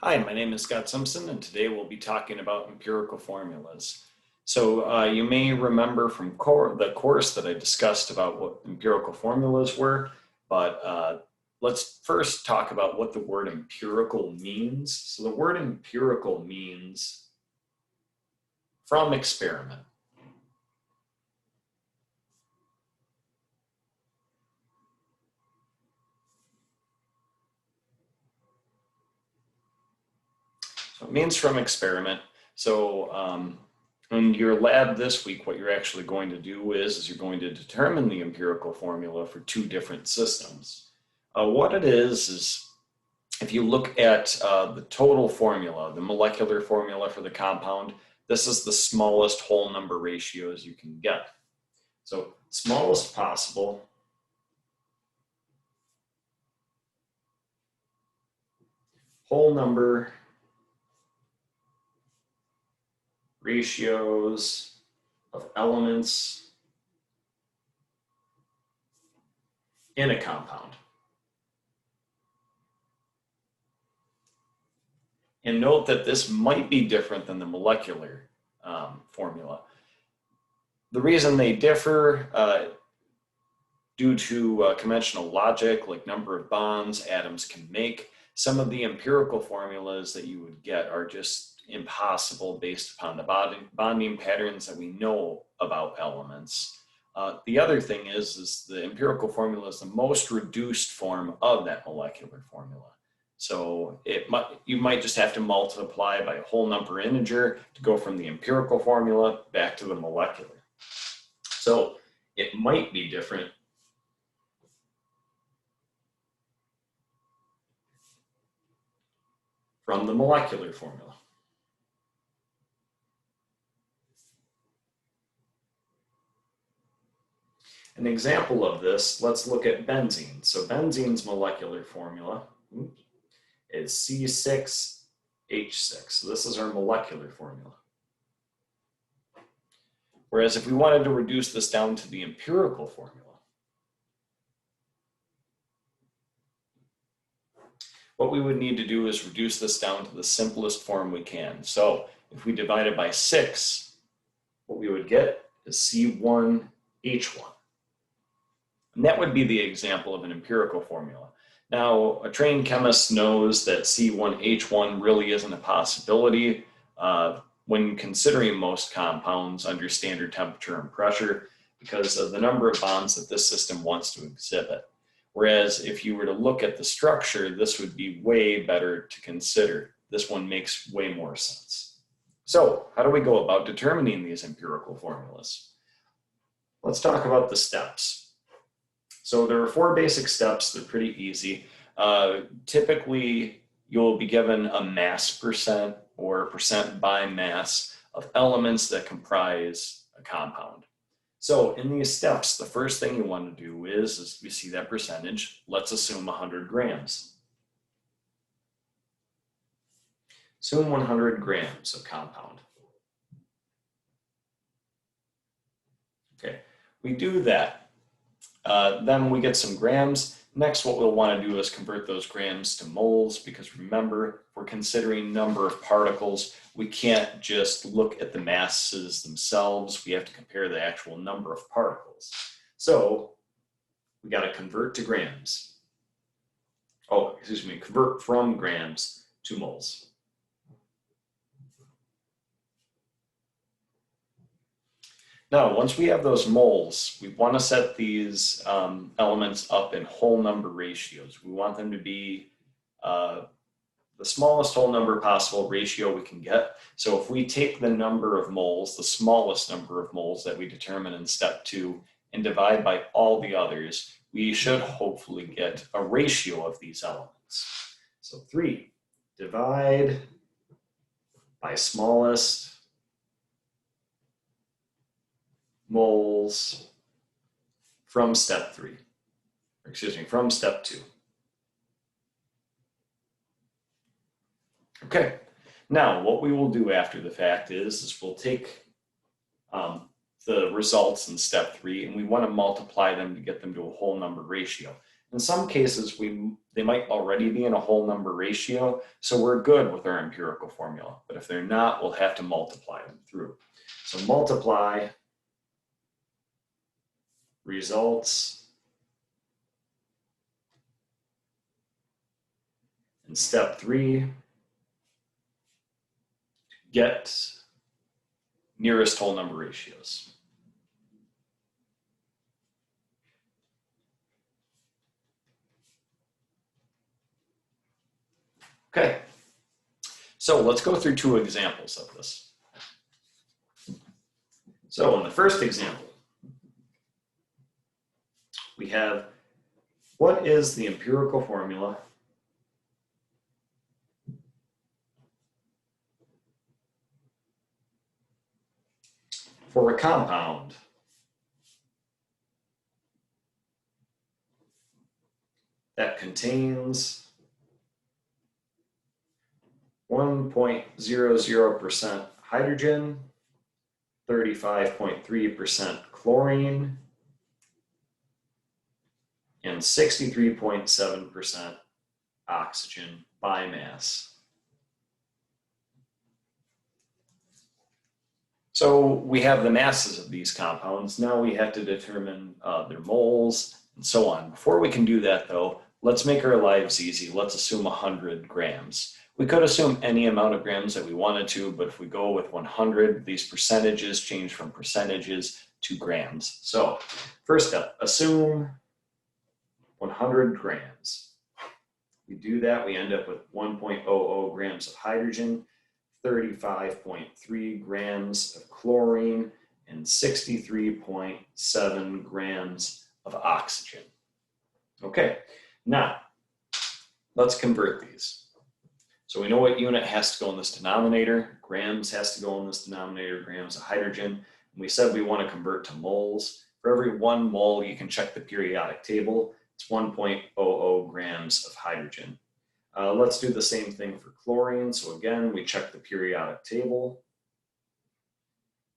Hi, my name is Scott Simpson, and today we'll be talking about empirical formulas. So you may remember from the course that I discussed about what empirical formulas were, but let's first talk about what the word empirical means. So the word empirical means from experiment. So it means from experiment. So in your lab this week, what you're actually going to do is you're going to determine the empirical formula for two different systems. What it is if you look at the total formula, the molecular formula for the compound, this is the smallest whole number ratios you can get. So smallest possible whole number ratios of elements in a compound. And note that this might be different than the molecular formula. The reason they differ due to conventional logic, like number of bonds atoms can make, some of the empirical formulas that you would get are just impossible based upon the bonding patterns that we know about elements. The other thing is the empirical formula is the most reduced form of that molecular formula. So you might just have to multiply by a whole number integer to go from the empirical formula back to the molecular. So it might be different from the molecular formula. An example of this, let's look at benzene. So benzene's molecular formula is C6H6. So this is our molecular formula. Whereas if we wanted to reduce this down to the empirical formula, what we would need to do is reduce this down to the simplest form we can. So if we divide it by 6, what we would get is C1H1. And that would be the example of an empirical formula. Now, a trained chemist knows that C1H1 really isn't a possibility when considering most compounds under standard temperature and pressure because of the number of bonds that this system wants to exhibit. Whereas if you were to look at the structure, this would be way better to consider. This one makes way more sense. So how do we go about determining these empirical formulas? Let's talk about the steps. So there are 4 basic steps. They're pretty easy. Typically, you'll be given a mass percent or percent by mass of elements that comprise a compound. So in these steps, the first thing you want to do is we see that percentage. Let's assume 100 grams. Assume 100 grams of compound. Okay, we do that. Then we get some grams. Next, what we'll want to do is convert those grams to moles because remember, if we're considering number of particles, we can't just look at the masses themselves. We have to compare the actual number of particles. So we got to convert to grams. Convert from grams to moles. Now, once we have those moles, we want to set these elements up in whole number ratios. We want them to be the smallest whole number possible ratio we can get. So if we take the number of moles, the smallest number of moles that we determine in step 2, and divide by all the others, we should hopefully get a ratio of these elements. So 3, divide by smallest moles from step 3, from step 2. Okay, now what we will do after the fact is we'll take the results in step 3 and we want to multiply them to get them to a whole number ratio. In some cases, they might already be in a whole number ratio, so we're good with our empirical formula. But if they're not, we'll have to multiply them through. So multiply results in step 3, get nearest whole number ratios. Okay, so let's go through 2 examples of this. So in the first example, we have, what is the empirical formula for a compound that contains 1.00% hydrogen, 35.3% chlorine, and 63.7% oxygen by mass. So we have the masses of these compounds. Now we have to determine their moles and so on. Before we can do that though, let's make our lives easy. Let's assume 100 grams. We could assume any amount of grams that we wanted to, but if we go with 100, these percentages change from percentages to grams. So first step, assume 100 grams. We do that, we end up with 1.00 grams of hydrogen, 35.3 grams of chlorine, and 63.7 grams of oxygen. Okay, now let's convert these. So we know what unit has to go in this denominator. Grams has to go in this denominator, grams of hydrogen. And we said we want to convert to moles. For every 1 mole, you can check the periodic table. It's 1.00 grams of hydrogen. Let's do the same thing for chlorine. So again, we check the periodic table.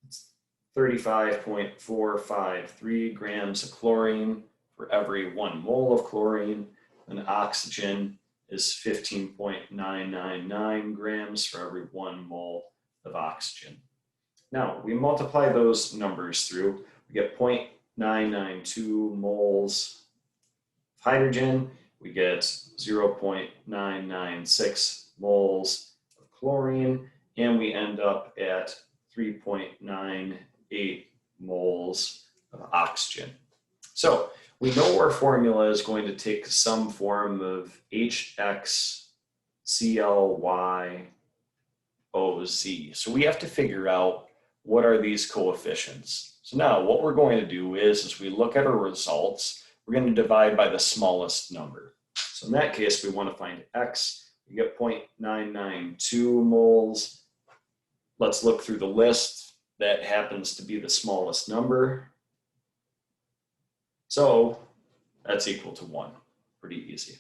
It's 35.453 grams of chlorine for every 1 mole of chlorine. And oxygen is 15.999 grams for every 1 mole of oxygen. Now, we multiply those numbers through. We get 0.992 moles of hydrogen. We get 0.996 moles of chlorine, and we end up at 3.98 moles of oxygen. So we know our formula is going to take some form of HXClYOZ. So we have to figure out what are these coefficients. So now what we're going to do is we look at our results, we're going to divide by the smallest number. So in that case, we want to find X. We get 0.992 moles. Let's look through the list. That happens to be the smallest number. So that's equal to 1. Pretty easy.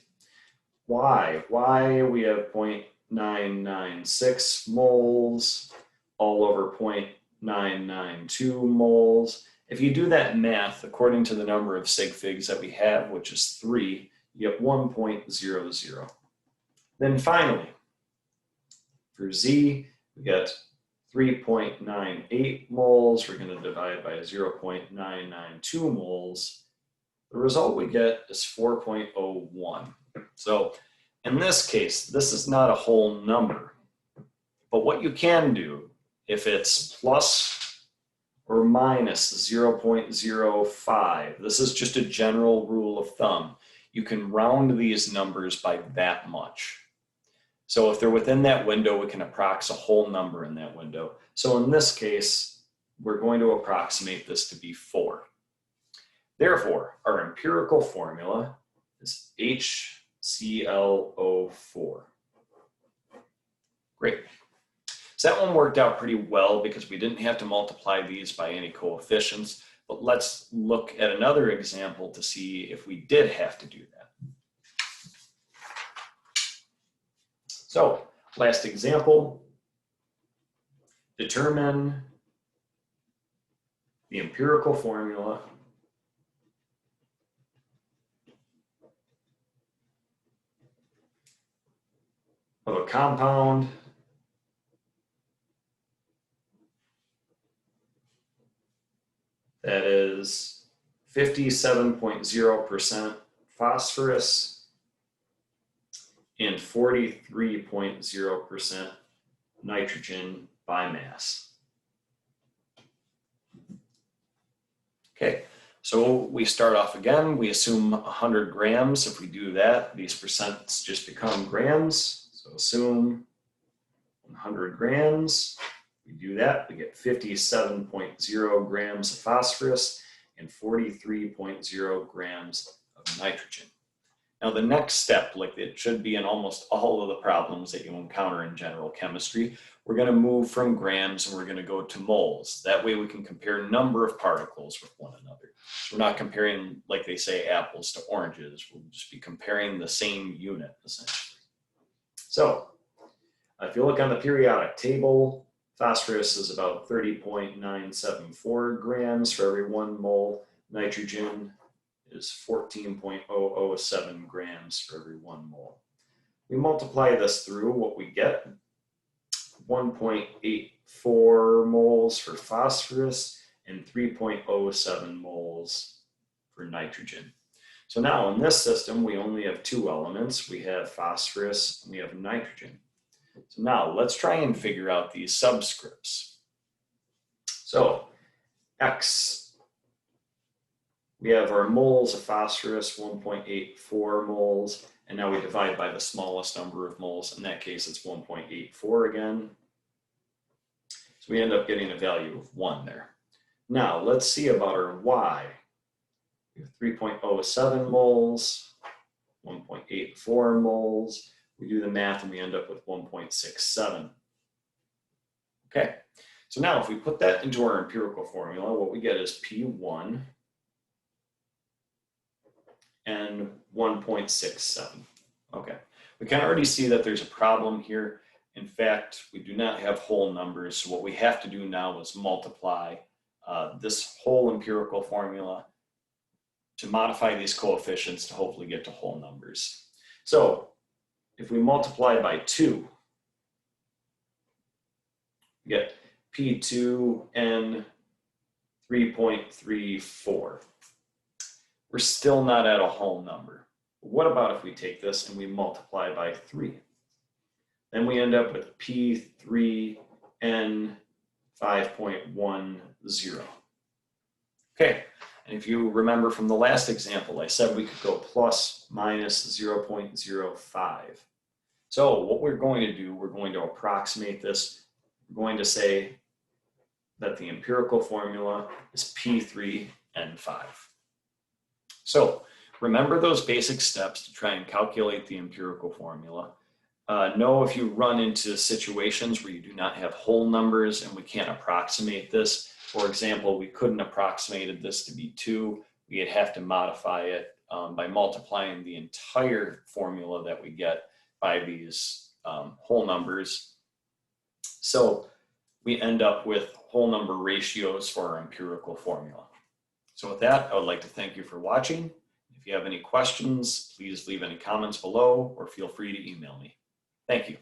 Y we have 0.996 moles all over 0.992 moles. If you do that math according to the number of sig figs that we have, which is 3, you get 1.00. Then finally, for Z, we get 3.98 moles. We're going to divide by 0.992 moles. The result we get is 4.01. So in this case, this is not a whole number. But what you can do, if it's plus or minus 0.05, this is just a general rule of thumb, you can round these numbers by that much. So if they're within that window, we can approximate a whole number in that window. So in this case, we're going to approximate this to be 4. Therefore, our empirical formula is HClO4. Great. So that one worked out pretty well because we didn't have to multiply these by any coefficients. But let's look at another example to see if we did have to do that. So, last example, determine the empirical formula of a compound that is 57.0% phosphorus and 43.0% nitrogen by mass. Okay, so we start off again. We assume 100 grams. If we do that, these percents just become grams. So assume 100 grams. We do that, we get 57.0 grams of phosphorus and 43.0 grams of nitrogen. Now the next step, like it should be in almost all of the problems that you encounter in general chemistry, we're going to move from grams and we're going to go to moles. That way we can compare number of particles with one another. So we're not comparing, like they say, apples to oranges. We'll just be comparing the same unit, essentially. So if you look on the periodic table, phosphorus is about 30.974 grams for every 1 mole. Nitrogen is 14.007 grams for every 1 mole. We multiply this through, what we get, 1.84 moles for phosphorus and 3.07 moles for nitrogen. So now in this system, we only have 2 elements. We have phosphorus and we have nitrogen. So now let's try and figure out these subscripts. So X, we have our moles of phosphorus, 1.84 moles, and now we divide by the smallest number of moles. In that case, it's 1.84 again. So we end up getting a value of 1 there. Now let's see about our Y. We have 3.07 moles, 1.84 moles. We do the math and we end up with 1.67. Okay, so now if we put that into our empirical formula, what we get is P1 and 1.67. Okay, we can already see that there's a problem here. In fact, we do not have whole numbers, so what we have to do now is multiply this whole empirical formula to modify these coefficients to hopefully get to whole numbers. So if we multiply by 2, we get P2N 3.34. We're still not at a whole number. What about if we take this and we multiply by 3? Then we end up with P3N 5.10. Okay, and if you remember from the last example, I said we could go plus minus 0.05. So what we're going to do, we're going to approximate this. We're going to say that the empirical formula is P3N5. So remember those basic steps to try and calculate the empirical formula. Know if you run into situations where you do not have whole numbers and we can't approximate this. For example, we couldn't approximate this to be 2. We'd have to modify it by multiplying the entire formula that we get by these whole numbers. So we end up with whole number ratios for our empirical formula. So with that, I would like to thank you for watching. If you have any questions, please leave any comments below or feel free to email me. Thank you.